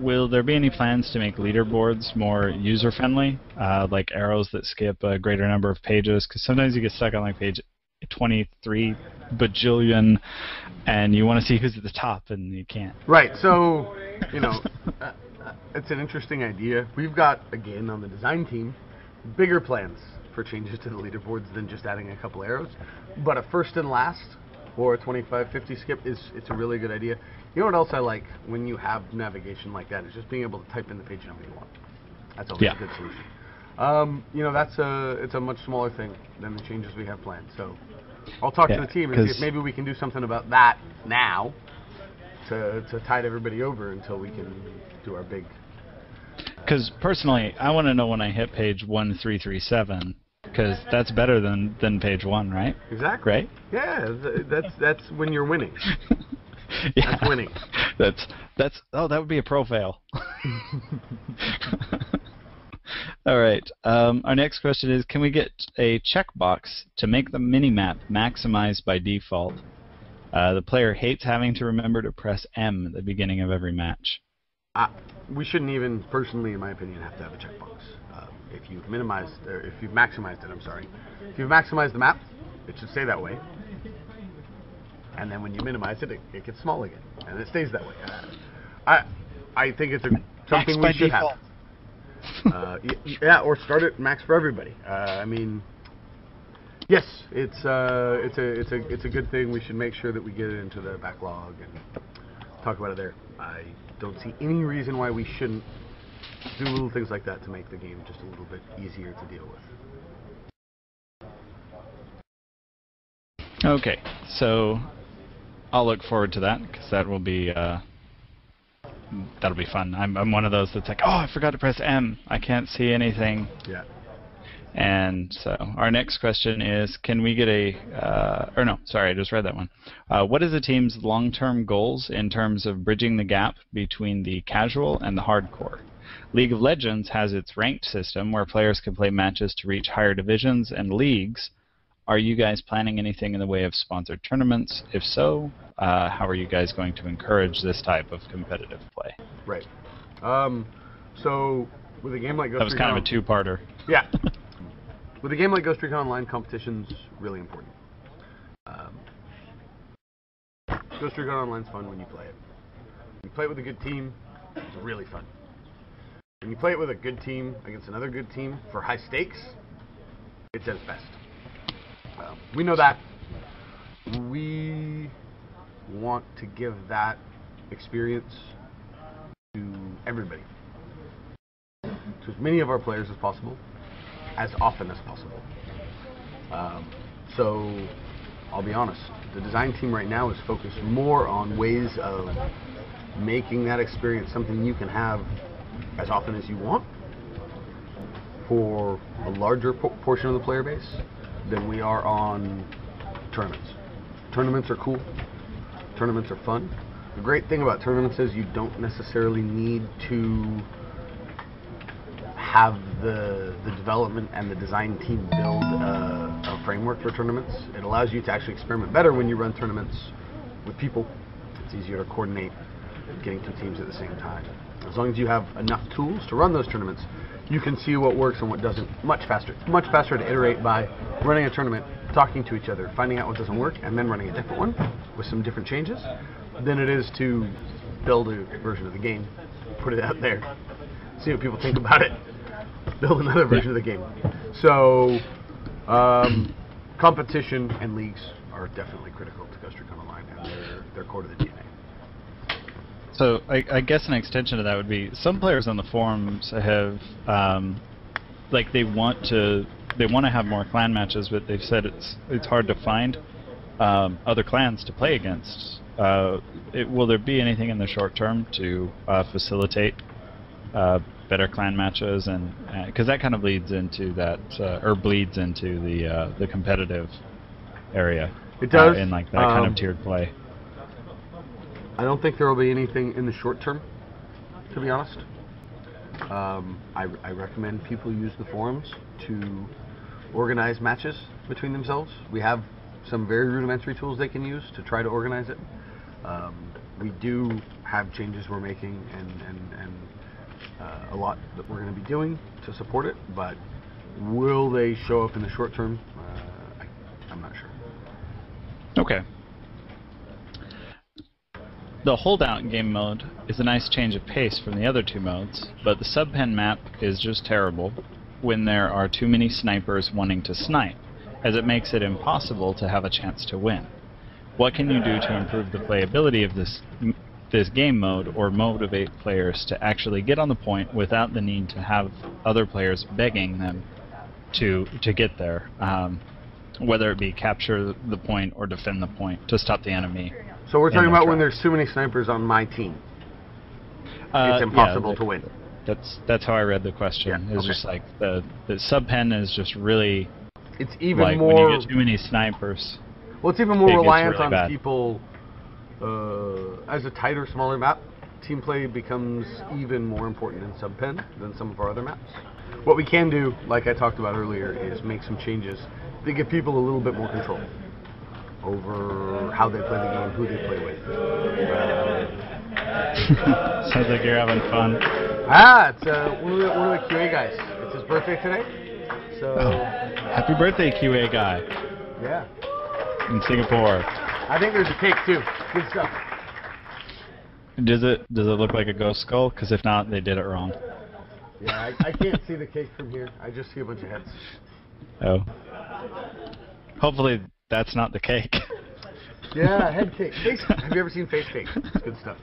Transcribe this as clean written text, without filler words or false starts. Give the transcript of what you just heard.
will there be any plans to make leaderboards more user-friendly, like arrows that skip a greater number of pages? Because sometimes you get stuck on like page 23 bajillion, and you want to see who's at the top, and you can't. Right. So, you know, it's an interesting idea. We've got, again, on the design team, bigger plans for changes to the leaderboards than just adding a couple arrows. But a first and last or a 25-50 skip it's a really good idea. You know what else I like when you have navigation like that is just being able to type in the page number you want. That's always a good solution. You know, it's a much smaller thing than the changes we have planned. So I'll talk to the team and see if maybe we can do something about that now to tide everybody over until we can do our big. Because personally, I want to know when I hit page 1337. Because that's better than page 1, right? Exactly. Right? Yeah, that's when you're winning. Yeah. That's winning. That's oh, that would be a pro fail. All right. Our next question is: can we get a checkbox to make the minimap maximized by default? The player hates having to remember to press M at the beginning of every match. We shouldn't even, personally, in my opinion, have to have a checkbox. If you've minimized, or if you've maximized it, I'm sorry. If you've maximized the map, it should stay that way. And then when you minimize it, it gets small again, and it stays that way. I think it's something we should have. Yeah, or start it max for everybody. I mean, yes, it's a good thing. We should make sure that we get it into the backlog and talk about it there. I don't see any reason why we shouldn't do little things like that to make the game just a little bit easier to deal with. Okay, so I'll look forward to that because that will be that'll be fun. I'm one of those that's like, oh, I forgot to press M. I can't see anything. Yeah. And so our next question is, can we get or no, sorry, I just read that one. What is the team's long-term goals in terms of bridging the gap between the casual and the hardcore? League of Legends has its ranked system where players can play matches to reach higher divisions and leagues. Are you guys planning anything in the way of sponsored tournaments? If so, how are you guys going to encourage this type of competitive play? Right. So with a game like Ghost Recon... That was kind of a two-parter. Yeah. With a game like Ghost Recon Online, competition's really important. Ghost Recon Online's fun when you play it. When you play it with a good team, it's really fun. When you play it with a good team against another good team for high stakes, it's at its best. We know that. We want to give that experience to everybody. To as many of our players as possible, as often as possible. So, I'll be honest, the design team right now is focused more on ways of making that experience something you can have as often as you want for a larger portion of the player base than we are on tournaments. Tournaments are cool. Tournaments are fun. The great thing about tournaments is you don't necessarily need to have the development and the design team build a framework for tournaments. It allows you to actually experiment better when you run tournaments with people. It's easier to coordinate getting two teams at the same time. As long as you have enough tools to run those tournaments, you can see what works and what doesn't much faster. It's much faster to iterate by running a tournament, talking to each other, finding out what doesn't work, and then running a different one with some different changes than it is to build a version of the game, put it out there, see what people think about it, build another version of the game. So, competition and leagues are definitely critical to Ghost Recon Online, and they're core to the DNA. So I guess an extension to that would be some players on the forums have like they want to have more clan matches, but they've said it's hard to find other clans to play against. Will there be anything in the short term to facilitate better clan matches, and because that kind of leads into that or bleeds into the competitive area? It does in like that kind of tiered play. I don't think there will be anything in the short term, to be honest. I recommend people use the forums to organize matches between themselves. We have some very rudimentary tools they can use to try to organize it. We do have changes we're making and a lot that we're going to be doing to support it, but will they show up in the short term? I'm not sure. Okay. The holdout game mode is a nice change of pace from the other two modes, but the subpen map is just terrible when there are too many snipers wanting to snipe, as it makes it impossible to have a chance to win. What can you do to improve the playability of this game mode, or motivate players to actually get on the point without the need to have other players begging them to get there, whether it be capture the point or defend the point to stop the enemy? So we're talking about when there's too many snipers on my team. It's impossible to win. That's how I read the question. Yeah, it's just like the subpen is just really. It's even like more. When you get too many snipers. Well, it's even more reliant really on bad. people. As a tighter, smaller map, team play becomes even more important in subpen than some of our other maps. What we can do, like I talked about earlier, is make some changes to give people a little bit more control over how they play the game, who they play with. Sounds like you're having fun. It's one of the QA guys. It's his birthday today, so Happy birthday, QA guy yeah. in Singapore. I think there's a cake too. Good stuff. Does it look like a ghost skull? Because if not, they did it wrong. Yeah, I can't see the cake from here. I just see a bunch of heads. Oh. Hopefully that's not the cake. Yeah, head cake. Have you ever seen face cake? It's good stuff.